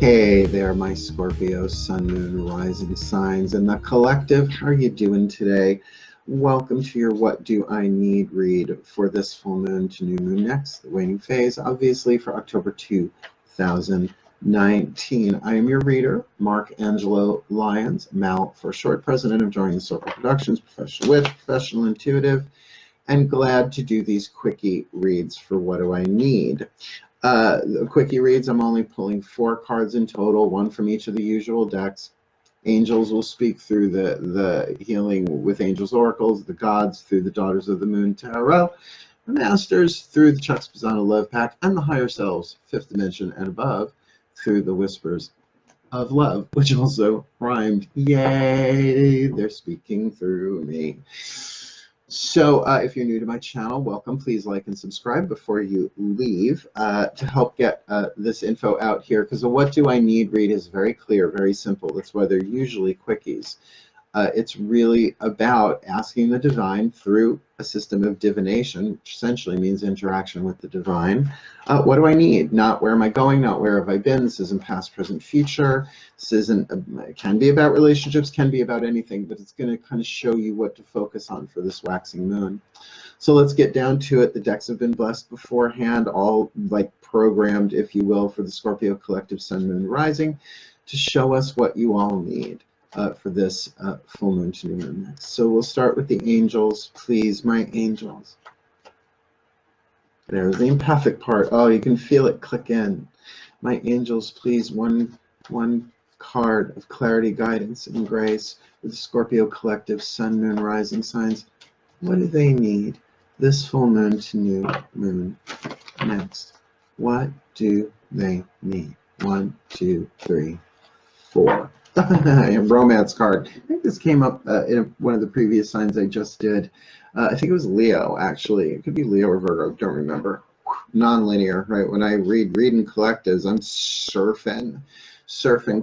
Hey there, my Scorpio, Sun, Moon, Rising signs, and the collective. How are you doing today? Welcome to your What Do I Need read for this full moon to new moon next, the waning phase, obviously for October 2019. I am your reader, Mark Angelo Lyons, Mal for short, president of DrawingTheCircle Productions, professional witch, professional intuitive, and glad to do these quickie reads for What Do I Need. The quickie reads, I'm only pulling 4 cards in total, 1 from each of the usual decks. Angels will speak through the Healing with Angels Oracles, the gods through the Daughters of the Moon Tarot, the masters through the Chuck Spezzano Love Pack, and the higher selves, 5th dimension and above, through the Whispers of Love, which also rhymed. Yay, they're speaking through me. So if you're new to my channel, welcome. Please like and subscribe before you leave to help get this info out here, because the What Do I Need read is very clear, very simple. That's why they're usually quickies. It's really about asking the divine through a system of divination, which essentially means interaction with the divine. What do I need? Not where am I going, not where have I been. This isn't past, present, future. This isn't, it can be about relationships, can be about anything, but it's going to kind of show you what to focus on for this waxing moon. So let's get down to it. The decks have been blessed beforehand, all like programmed, if you will, for the Scorpio Collective Sun, Moon, Rising, to show us what you all need for this full moon to new moon next. So we'll start with the angels, please, my angels. There's the empathic part. Oh, you can feel it click in. My angels, please, one card of clarity, guidance, and grace for the Scorpio Collective Sun, Moon, Rising signs. What do they need this full moon to new moon next? What do they need? 1, 2, 3, 4. A romance card. I think this came up in one of the previous signs I just did. I think it was Leo, actually. It could be Leo or Virgo, don't remember. Non-linear, right? When I read in collectives, I'm surfing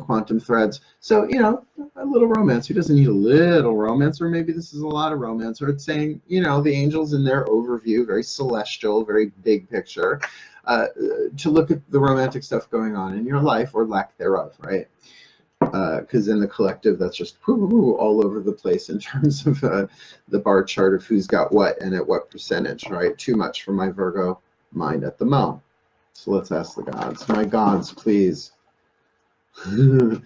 quantum threads. So, you know, a little romance. Who doesn't need a little romance? Or maybe this is a lot of romance. Or it's saying, you know, the angels in their overview, very celestial, very big picture, to look at the romantic stuff going on in your life, or lack thereof, right? Because in the collective, that's just all over the place in terms of the bar chart of who's got what and at what percentage, right? Too much for my Virgo mind at the moment. So let's ask the gods. My gods, please. 1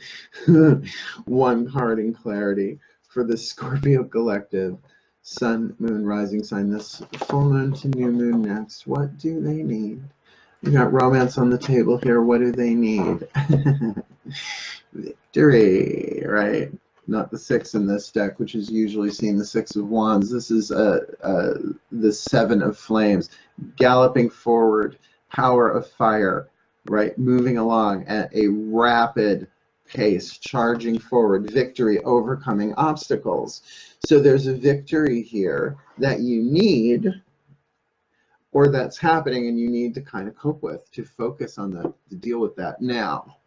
card in clarity for the Scorpio Collective Sun, Moon, Rising sign. This full moon to new moon next. What do they need? We got romance on the table here. What do they need? Victory, right? Not the 6 in this deck, which is usually seen the 6 of Wands. This is the 7 of Flames, galloping forward, power of fire, right? Moving along at a rapid pace, charging forward, victory, overcoming obstacles. So there's a victory here that you need, or that's happening and you need to kind of cope with, to focus on that, to deal with that now.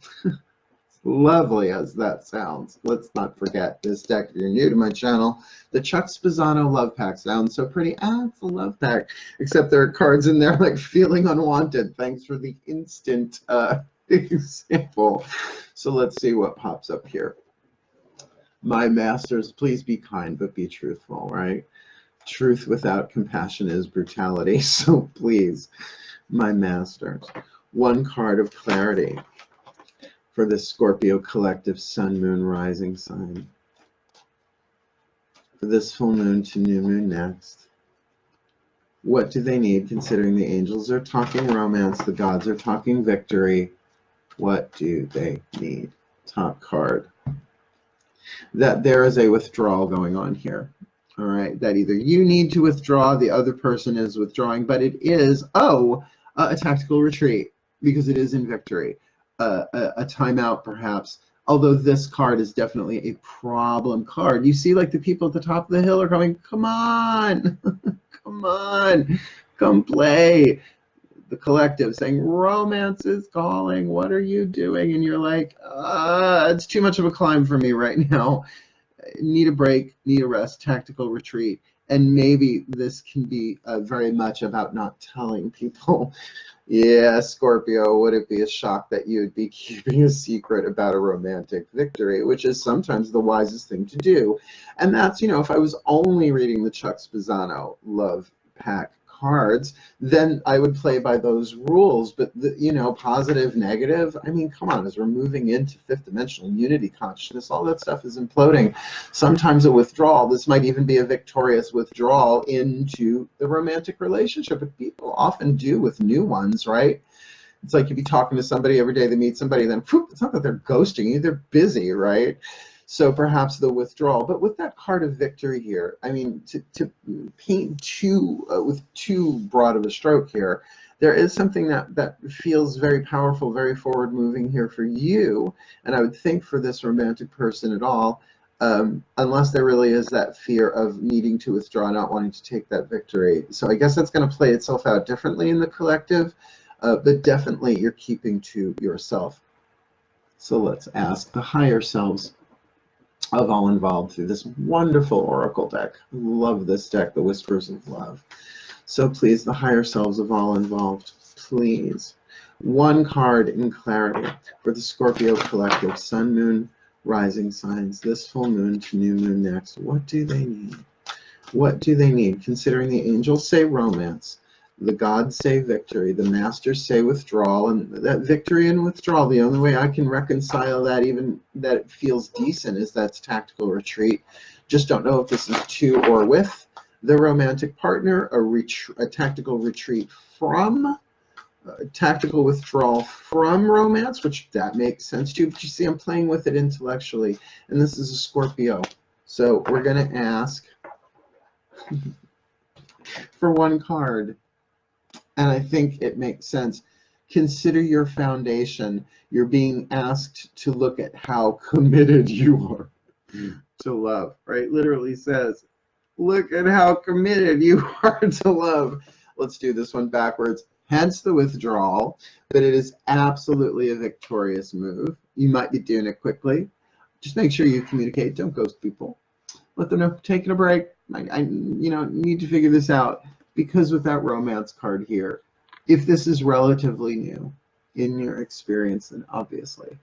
Lovely as that sounds, let's not forget this deck. If you're new to my channel, the Chuck Spezzano Love Pack sounds so pretty. It's a love pack, except there are cards in there like feeling unwanted. Thanks for the instant example. So let's see what pops up here. My masters, please be kind but be truthful, right? Truth without compassion is brutality. So please, my masters, 1 card of clarity for the Scorpio Collective Sun, Moon, Rising sign. For this full moon to new moon next. What do they need, considering the angels are talking romance, the gods are talking victory? What do they need? Top card. That there is a withdrawal going on here. All right, that either you need to withdraw, the other person is withdrawing, but it is, a tactical retreat, because it is in victory. A timeout, perhaps, although this card is definitely a problem card. You see, like, the people at the top of the hill are going, come on, come on, come play. The collective saying, romance is calling, what are you doing? And you're like, it's too much of a climb for me right now. Need a break, need a rest, tactical retreat. And maybe this can be very much about not telling people. Yeah, Scorpio, would it be a shock that you would be keeping a secret about a romantic victory, which is sometimes the wisest thing to do. And that's, you know, if I was only reading the Chuck Spezzano love pack cards, then I would play by those rules. But, you know, positive, negative, I mean, come on, as we're moving into fifth dimensional unity consciousness, all that stuff is imploding. Sometimes a withdrawal, this might even be a victorious withdrawal into the romantic relationship, but people often do with new ones, right? It's like you'd be talking to somebody every day, they meet somebody, then whoop, it's not that they're ghosting you, they're busy, right? So perhaps the withdrawal. But with that card of victory here, I mean, to paint with too broad of a stroke here, there is something that feels very powerful, very forward-moving here for you, and I would think for this romantic person at all, unless there really is that fear of needing to withdraw, not wanting to take that victory. So I guess that's going to play itself out differently in the collective, but definitely you're keeping to yourself. So let's ask the higher selves of all involved through this wonderful oracle deck. Love this deck, the Whispers of Love. So please, the higher selves of all involved, please. One card in clarity for the Scorpio collective, Sun, Moon, rising signs, this full moon to new moon next. What do they need? What do they need? Considering the angels say romance, the gods say victory, the masters say withdrawal, and that victory and withdrawal, the only way I can reconcile that, even that it feels decent, is that's tactical retreat. Just don't know if this is to or with the romantic partner, a tactical retreat from, tactical withdrawal from romance, which that makes sense too, but you see I'm playing with it intellectually, and this is a Scorpio. So we're going to ask for one card, and I think it makes sense. Consider your foundation. You're being asked to look at how committed you are to love, right? Literally says, look at how committed you are to love. Let's do this one backwards. Hence the withdrawal, but it is absolutely a victorious move. You might be doing it quickly. Just make sure you communicate. Don't ghost people. Let them know, taking a break. I need to figure this out. Because with that romance card here, if this is relatively new in your experience, then obviously,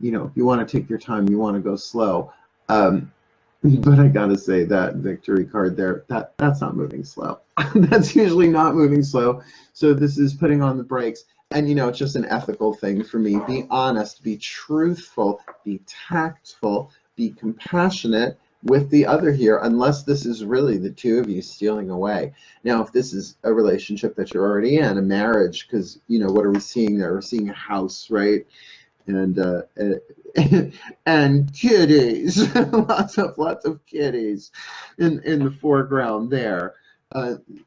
you want to take your time, you want to go slow. But I gotta say that victory card there, that's not moving slow. That's usually not moving slow. So this is putting on the brakes. And it's just an ethical thing for me. Be honest, be truthful, be tactful, be compassionate with the other here, unless this is really the two of you stealing away. Now, if this is a relationship that you're already in, a marriage, because, what are we seeing there? We're seeing a house, right? And and kitties, lots of kitties in the foreground there.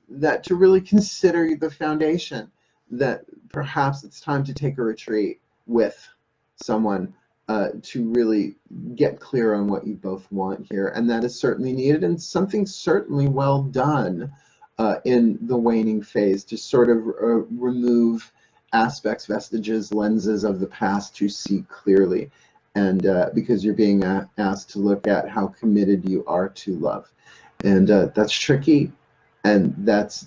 That to really consider the foundation, that perhaps it's time to take a retreat with someone to really get clear on what you both want here, and that is certainly needed, and something certainly well done in the waning phase to sort of remove aspects, vestiges, lenses of the past to see clearly, and because you're being asked to look at how committed you are to love, and that's tricky, and that's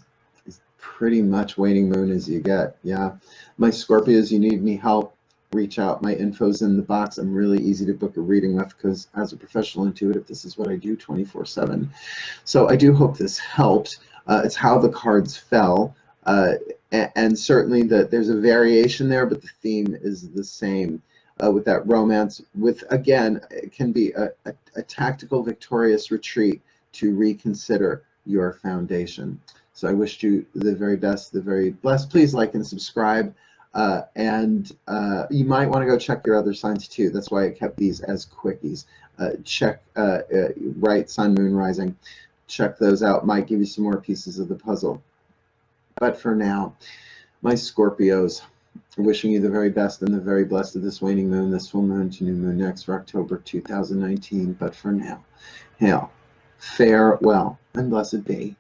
pretty much waning moon as you get. Yeah, my Scorpios, you need any help, reach out. My info's in the box. I'm really easy to book a reading with because as a professional intuitive, this is what I do 24/7. So I do hope this helped. It's how the cards fell, and certainly there's a variation there, but the theme is the same with that romance. With, again, it can be a tactical victorious retreat to reconsider your foundation. So I wish you the very best, the very blessed. Please like and subscribe. And you might want to go check your other signs too. That's why I kept these as quickies. Check right, Sun, Moon, Rising. Check those out. Might give you some more pieces of the puzzle. But for now, my Scorpios, wishing you the very best and the very blessed of this waning moon, this full moon to new moon next for October 2019. But for now, hail, farewell, and blessed be.